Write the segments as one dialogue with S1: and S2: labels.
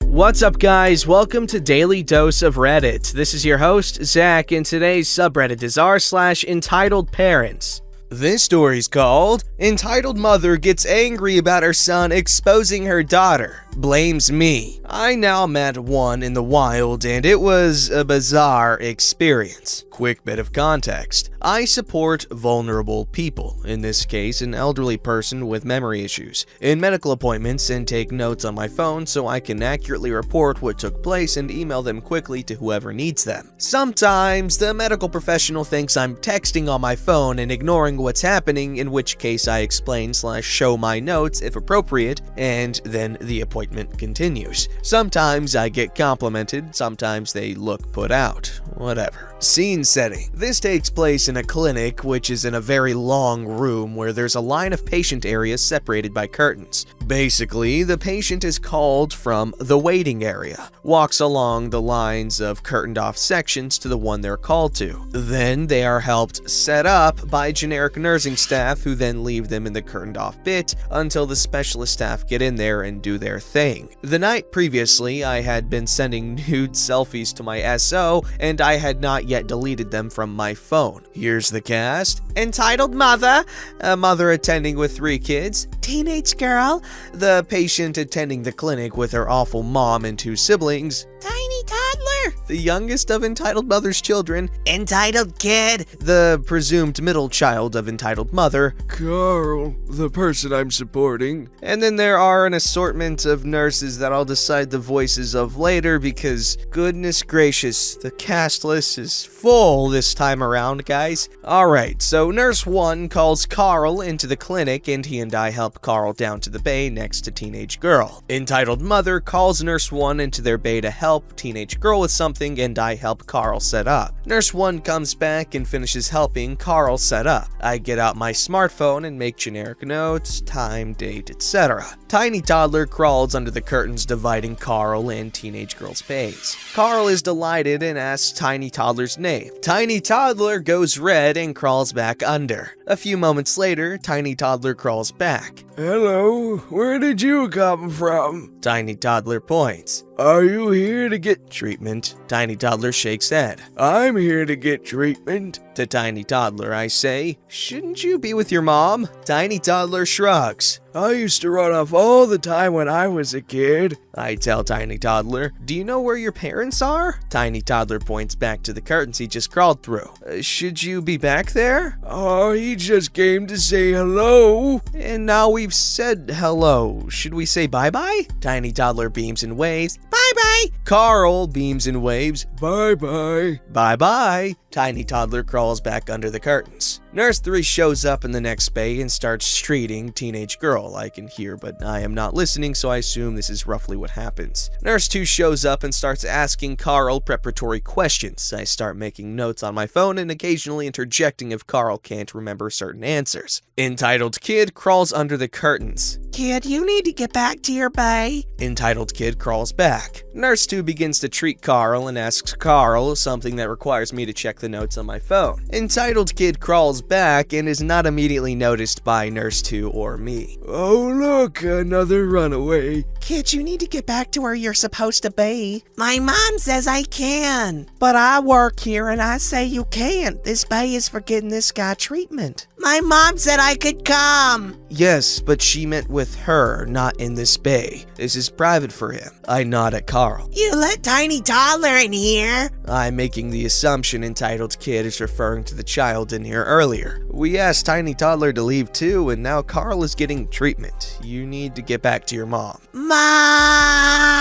S1: What's up, guys? Welcome to Daily Dose of Reddit. This is your host, Zach, and today's subreddit is r/EntitledParents. This story's called Entitled Mother Gets Angry About Her Son Exposing Her Daughter. Blames Me. I now met one in the wild, and it was a bizarre experience. Quick bit of context. I support vulnerable people, in this case an elderly person with memory issues, in medical appointments and take notes on my phone so I can accurately report what took place and email them quickly to whoever needs them. Sometimes the medical professional thinks I'm texting on my phone and ignoring what's happening, in which case I explain/show my notes if appropriate, and then the appointment continues. Sometimes I get complimented, sometimes they look put out. Whatever. Scene setting. This takes place in a clinic, which is in a very long room where there's a line of patient areas separated by curtains. Basically, the patient is called from the waiting area, walks along the lines of curtained off sections to the one they're called to. Then they are helped set up by generic nursing staff, who then leave them in the curtained off bit until the specialist staff get in there and do their thing. The night previously, I had been sending nude selfies to my SO, and I had not yet deleted them from my phone. Here's the cast. Entitled mother, a mother attending with 3 kids. Teenage girl, the patient attending the clinic with her awful mom and 2 siblings. Tiny toddler, the youngest of entitled mother's children. Entitled kid, the presumed middle child of entitled mother.
S2: Carl, the person I'm supporting.
S1: And then there are an assortment of nurses that I'll decide the voices of later because, goodness gracious, the cast list is full this time around, guys. Alright, so Nurse 1 calls Carl into the clinic, and he and I help Carl down to the bay next to teenage girl. Entitled mother calls Nurse 1 into their bay to help teenage girl with something, and I help Carl set up. Nurse 1 comes back and finishes helping Carl set up. I get out my smartphone and make generic notes, time, date, etc. Tiny toddler crawls under the curtains dividing Carl and teenage girl's bays. Carl is delighted and asks tiny toddler's name. Tiny toddler goes red and crawls back under. A few moments later, tiny toddler crawls back.
S2: Hello, where did you come from?
S1: Tiny toddler points.
S2: Are you here to get
S1: Treatment. Tiny toddler shakes head.
S2: I'm here to get treatment.
S1: To tiny toddler, I say, shouldn't you be with your mom? Tiny toddler shrugs.
S2: I used to run off all the time when I was a kid.
S1: I tell tiny toddler, do you know where your parents are? Tiny toddler points back to the curtains he just crawled through. Should you be back there?
S2: Oh, he just came to say hello.
S1: And now we've said hello. Should we say bye-bye? Tiny toddler beams and waves. Bye-bye. Carl beams and waves.
S2: Bye-bye.
S1: Bye-bye. Tiny toddler crawls back under the curtains. Nurse 3 shows up in the next bay and starts streeting teenage girl. I can hear, but I am not listening, so I assume this is roughly what happens. Nurse 2 shows up and starts asking Carl preparatory questions. I start making notes on my phone and occasionally interjecting if Carl can't remember certain answers. Entitled kid crawls under the curtains. Kid, you need to get back to your bay. Entitled kid crawls back. Nurse 2 begins to treat Carl and asks Carl something that requires me to check the notes on my phone. Entitled kid crawls back and is not immediately noticed by Nurse 2 or me.
S2: Oh look, another runaway.
S1: Kid, you need to get back to where you're supposed to be. My mom says I can. But I work here and I say you can't. This bay is for getting this guy treatment. My mom said I could come. Yes, but she meant with her, not in this bay. This is private for him. I nod at Carl. You let tiny toddler in here? I'm making the assumption entitled kid is referring to the child in here earlier. We asked tiny toddler to leave too, and now Carl is getting treatment. You need to get back to your mom. Mom!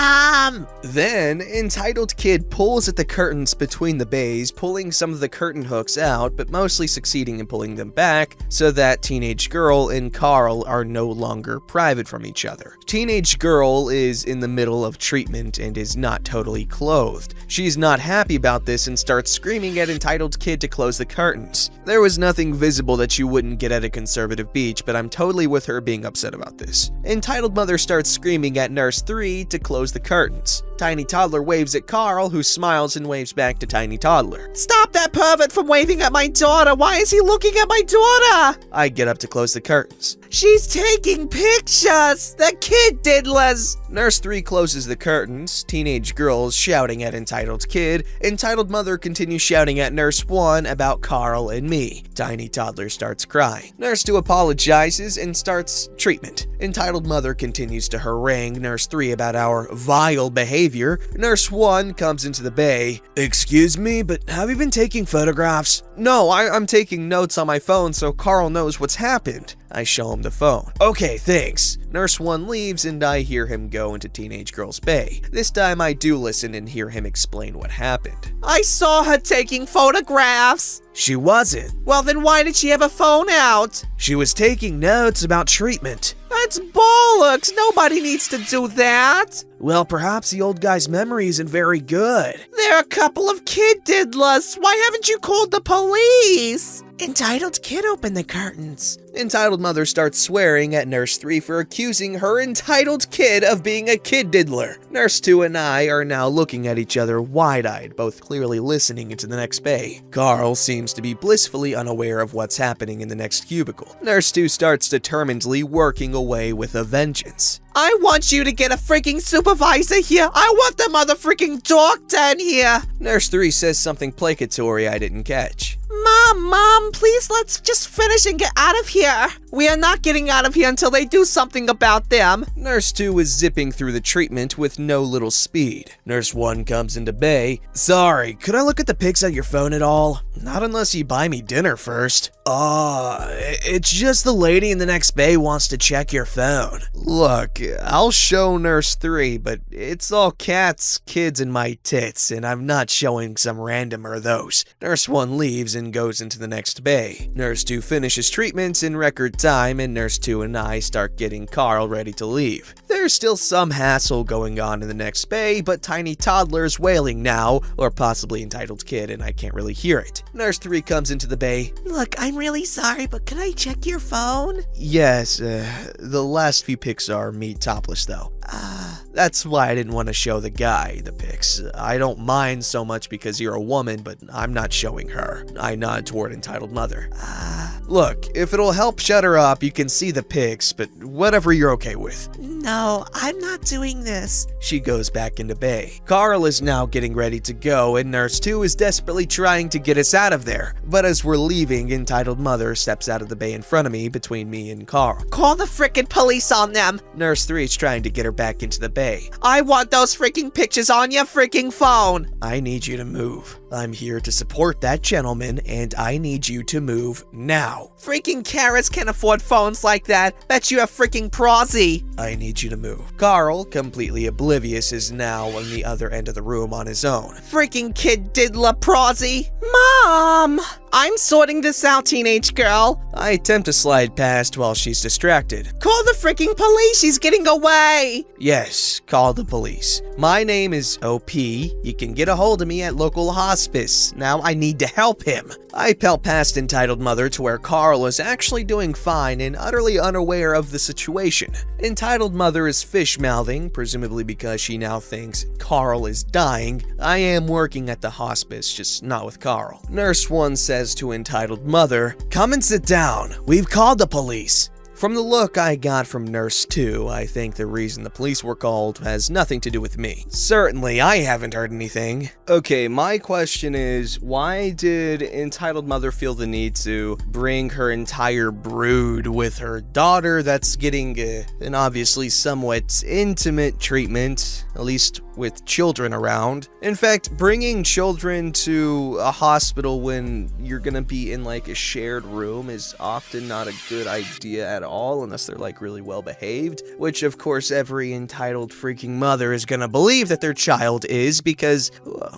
S1: Then, entitled kid pulls at the curtains between the bays, pulling some of the curtain hooks out, but mostly succeeding in pulling them back, so that teenage girl and Carl are no longer private from each other. Teenage girl is in the middle of treatment and is not totally clothed. She's not happy about this and starts screaming at entitled kid to close the curtains. There was nothing visible that you wouldn't get at a conservative beach, but I'm totally with her being upset about this. Entitled mother starts screaming at Nurse 3 to close the curtains. Tiny Toddler waves at Carl, who smiles and waves back to Tiny Toddler. Stop that pervert from waving at my daughter! Why is he looking at my daughter? I get up to close the curtains. She's taking pictures! The kid diddlers! Nurse 3 closes the curtains, teenage girls shouting at Entitled Kid. Entitled Mother continues shouting at Nurse 1 about Carl and me. Tiny Toddler starts crying. Nurse 2 apologizes and starts treatment. Entitled Mother continues to harangue Nurse 3 about our vile behavior. Nurse 1 comes into the bay.
S2: Excuse me, but have you been taking photographs?
S1: No, I'm taking notes on my phone so Carl knows what's happened. I show him the phone. Okay, thanks. Nurse 1 leaves and I hear him go into teenage girl's bay. This time I do listen and hear him explain what happened. I saw her taking photographs.
S2: She wasn't.
S1: Well, then why did she have a phone out?
S2: She was taking notes about treatment.
S1: That's bollocks. Nobody needs to do that.
S2: Well, perhaps the old guy's memory isn't very good.
S1: They're a couple of kid diddlers. Why haven't you called the police? Entitled Kid opened the curtains. Entitled Mother starts swearing at Nurse 3 for accusing her entitled kid of being a kid diddler. Nurse 2 and I are now looking at each other wide-eyed, both clearly listening into the next bay. Carl seems to be blissfully unaware of what's happening in the next cubicle. Nurse 2 starts determinedly working away with a vengeance. I want you to get a freaking supervisor here. I want the mother freaking doctor in here. Nurse 3 says something placatory I didn't catch. Mom, please let's just finish and get out of here. We are not getting out of here until they do something about them. Nurse 2 is zipping through the treatment with no little speed. Nurse 1 comes into bay.
S2: Sorry, could I look at the pics on your phone at all?
S1: Not unless you buy me dinner first.
S2: It's just the lady in the next bay wants to check your phone.
S1: Look, I'll show Nurse 3, but it's all cats, kids, and my tits, and I'm not showing some randomer of those. Nurse 1 leaves and goes into the next bay. Nurse 2 finishes treatments in record time, and Nurse 2 and I start getting Carl ready to leave. There's still some hassle going on in the next bay, but Tiny Toddler's wailing now, or possibly Entitled Kid, and I can't really hear it. Nurse 3 comes into the bay. Look, I'm really sorry, but can I check your phone? Yes, the last few pics are me topless though. That's why I didn't want to show the guy the pics. I don't mind so much because you're a woman, but I'm not showing her. I nod toward Entitled Mother. Look, if it'll help shut her up, you can see the pics, but whatever you're okay with. No, I'm not doing this. She goes back into bay. Carl is now getting ready to go, and Nurse 2 is desperately trying to get us out of there. But as we're leaving, Entitled Mother steps out of the bay in front of me, between me and Carl. Call the frickin' police on them! Nurse 3 is trying to get her back into the bay. I want those freaking pictures on your freaking phone! I need you to move. I'm here to support that gentleman, and I need you to move now. Freaking Karas can't afford phones like that. Bet you have freaking prosy. I need you to move. Carl, completely oblivious, is now on the other end of the room on his own. Freaking kid diddler prosy. Mom! I'm sorting this out, teenage girl. I attempt to slide past while she's distracted. Call the freaking police, she's getting away. Yes, call the police. My name is OP. You can get a hold of me at local hospice. Now I need to help him. I pelt past Entitled Mother to where Carl is actually doing fine and utterly unaware of the situation. Entitled Mother is fish-mouthing, presumably because she now thinks Carl is dying. I am working at the hospice, just not with Carl. Nurse 1 says to Entitled Mother, "Come and sit down. We've called the police." From the look I got from Nurse 2, I think the reason the police were called has nothing to do with me. Certainly, I haven't heard anything. Okay, my question is, why did Entitled Mother feel the need to bring her entire brood with her daughter that's getting an obviously somewhat intimate treatment, at least with children around? In fact, bringing children to a hospital when you're gonna be in like a shared room is often not a good idea at all, unless they're like really well behaved, which of course every entitled freaking mother is gonna believe that their child is because,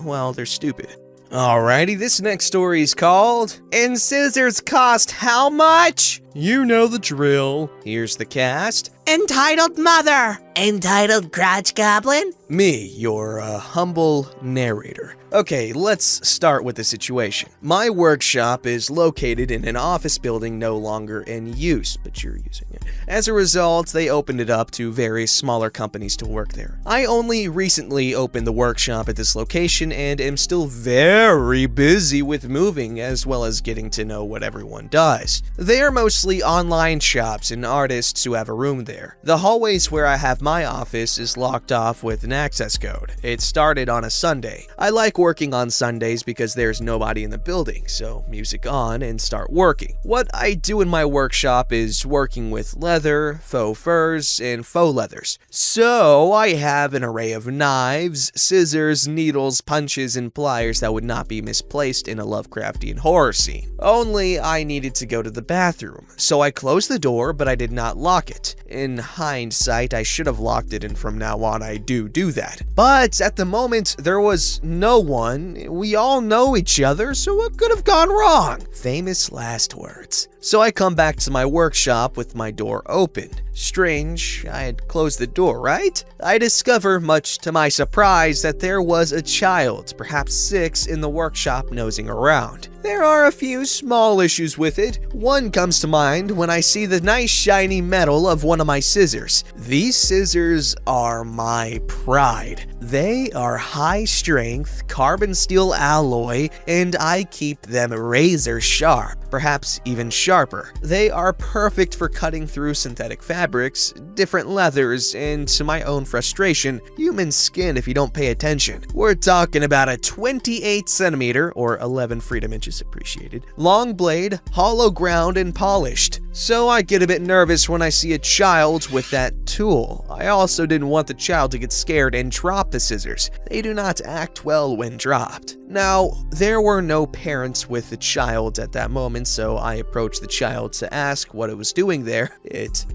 S1: well, they're stupid. Alrighty, this next story is called, "And Scissors Cost How Much?" You know the drill. Here's the cast.
S3: Entitled Mother. Entitled Crotch Goblin.
S1: Me, your humble narrator. Okay, let's start with the situation. My workshop is located in an office building no longer in use, but you're using it. As a result, they opened it up to various smaller companies to work there. I only recently opened the workshop at this location and am still very busy with moving as well as getting to know what everyone does. They are mostly online shops and artists who have a room there. The hallways where I have my office is locked off with an access code. It started on a Sunday. I like working on Sundays because there's nobody in the building, so music on and start working. What I do in my workshop is working with leather, faux furs, and faux leathers. So I have an array of knives, scissors, needles, punches, and pliers that would not be misplaced in a Lovecraftian horror scene. Only I needed to go to the bathroom, so I closed the door, but I did not lock it. In hindsight, I should have locked it, and from now on I do that. But at the moment, there was no one. We all know each other, so what could have gone wrong? Famous last words. So I come back to my workshop with my door open. Strange, I had closed the door, right? I discover, much to my surprise, that there was a child, perhaps 6, in the workshop nosing around. There are a few small issues with it. One comes to mind when I see the nice shiny metal of one of my scissors. These scissors are my pride. They are high strength, carbon steel alloy, and I keep them razor sharp, perhaps even sharper. They are perfect for cutting through synthetic fabrics, different leathers, and to my own frustration, human skin if you don't pay attention. We're talking about a 28 centimeter, or 11 freedom inches appreciated, long blade, hollow ground, and polished. So I get a bit nervous when I see a child with that tool. I also didn't want the child to get scared and drop the scissors. They do not act well when dropped. Now, there were no parents with the child at that moment, so I approached the child to ask what it was doing there.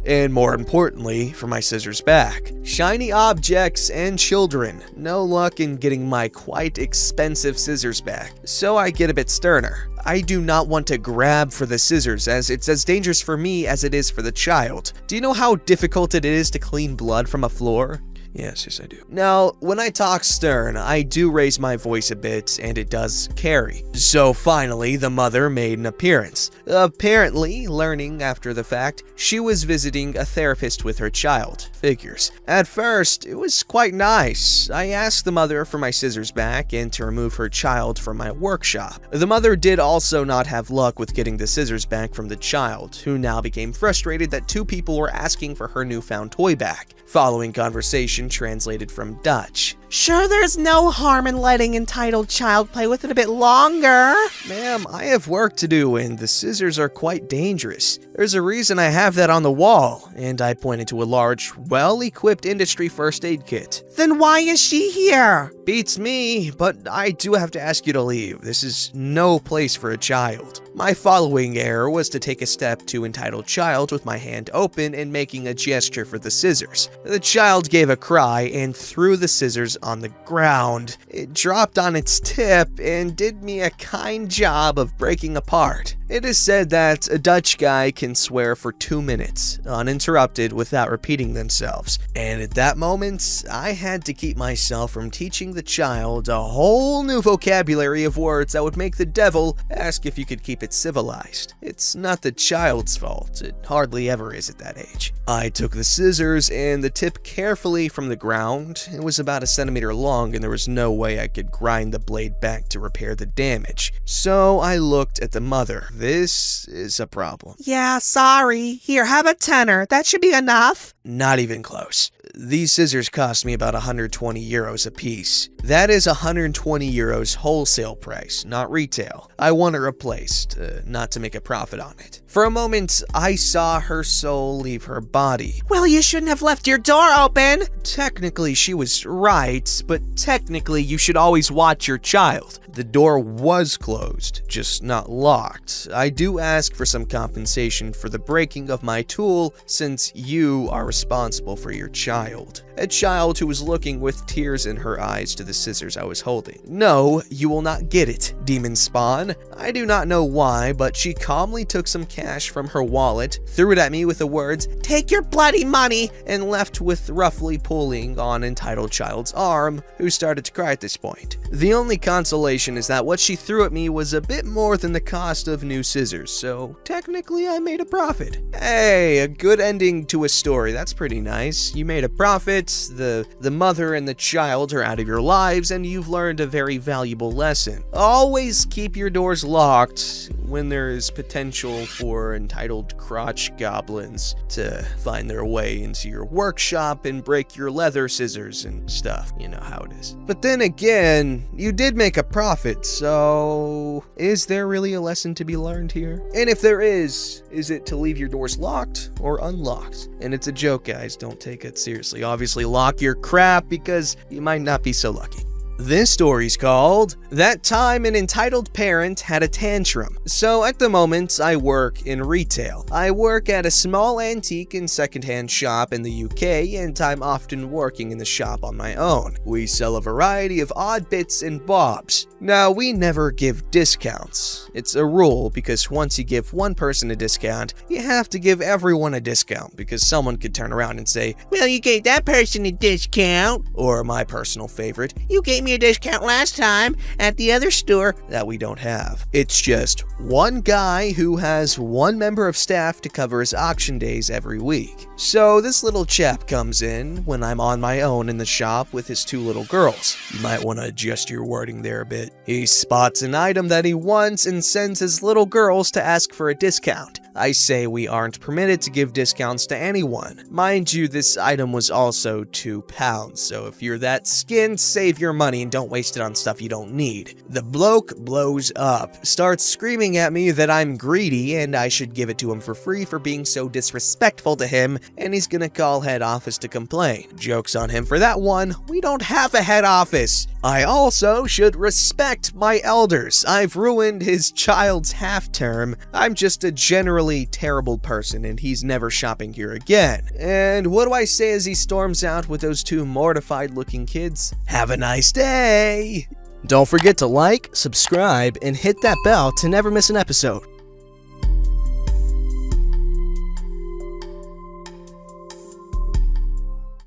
S1: And more importantly, for my scissors back. Shiny objects and children. No luck in getting my quite expensive scissors back. So I get a bit sterner. I do not want to grab for the scissors, as it's as dangerous for me as it is for the child. Do you know how difficult it is to clean blood from a floor? Yes, I do. Now, when I talk stern, I do raise my voice a bit, and it does carry. So finally, the mother made an appearance. Apparently, learning after the fact, she was visiting a therapist with her child. Figures. At first, it was quite nice. I asked the mother for my scissors back and to remove her child from my workshop. The mother did also not have luck with getting the scissors back from the child, who now became frustrated that 2 people were asking for her newfound toy back. Following conversation translated from Dutch.
S3: Sure, there's no harm in letting entitled child play with it a bit longer.
S1: Ma'am, I have work to do and the scissors are quite dangerous. There's a reason I have that on the wall, and I pointed to a large, well-equipped industry first aid kit.
S3: Then why is she here?
S1: Beats me, but I do have to ask you to leave. This is no place for a child. My following error was to take a step to entitled child with my hand open and making a gesture for the scissors. The child gave a cry and threw the scissors on the ground. It dropped on its tip and did me a kind job of breaking apart. It is said that a Dutch guy can swear for 2 minutes, uninterrupted, without repeating themselves. And at that moment, I had to keep myself from teaching the child a whole new vocabulary of words that would make the devil ask if you could keep it civilized. It's not the child's fault. It hardly ever is at that age. I took the scissors and the tip carefully from the ground. It was about a centimeter long and there was no way I could grind the blade back to repair the damage. So I looked at the mother. This is a problem.
S3: Yeah, sorry. Here, have a tenner. That should be enough.
S1: Not even close. These scissors cost me about 120 euros a piece. That is 120 euros wholesale price, not retail. I want it replaced, not to make a profit on it. For a moment, I saw her soul leave her body.
S3: Well, you shouldn't have left your door open.
S1: Technically, she was right, but technically, you should always watch your child. The door was closed, just not locked. I do ask for some compensation for the breaking of my tool, since you are responsible for your child. a child who was looking with tears in her eyes to the scissors I was holding. "No, you will not get it, demon spawn." I do not know why, but she calmly took some cash from her wallet, threw it at me with the words, "Take your bloody money," and left with roughly pulling on entitled child's arm, who started to cry at this point. The only consolation is that what she threw at me was a bit more than the cost of new scissors, so technically I made a profit. Hey, a good ending to a story. That's pretty nice. You made a profit, the mother and the child are out of your lives, and you've learned a very valuable lesson. Always keep your doors locked when there is potential for entitled crotch goblins to find their way into your workshop and break your leather scissors and stuff. You know how it is. But then again, you did make a profit, so is there really a lesson to be learned here? And if there is it to leave your doors locked or unlocked? And it's a joke, guys, don't take it seriously. Obviously, lock your crap because you might not be so lucky. This story's called That Time an Entitled Parent Had a Tantrum. So at the moment, I work in retail. I work at a small antique and secondhand shop in the UK, and I'm often working in the shop on my own. We sell a variety of odd bits and bobs. Now, we never give discounts. It's a rule because once you give one person a discount, you have to give everyone a discount because someone could turn around and say, "Well, you gave that person a discount." Or my personal favorite, "You gave me a discount last time at the other store," that we don't have. It's just one guy who has one member of staff to cover his auction days every week. So this little chap comes in when I'm on my own in the shop with his two little girls. You might want to adjust your wording there a bit. He spots an item that he wants and sends his little girls to ask for a discount. I say we aren't permitted to give discounts to anyone. Mind you, this item was also £2, so if you're that skinned, save your money and don't waste it on stuff you don't need. The bloke blows up, starts screaming at me that I'm greedy and I should give it to him for free for being so disrespectful to him, and he's gonna call head office to complain. Joke's on him for that one, we don't have a head office. I also should respect my elders. I've ruined his child's half term. I'm just a generally terrible person and he's never shopping here again. And what do I say as he storms out with those two mortified looking kids? Have a nice day! Don't forget to like, subscribe, and hit that bell to never miss an episode.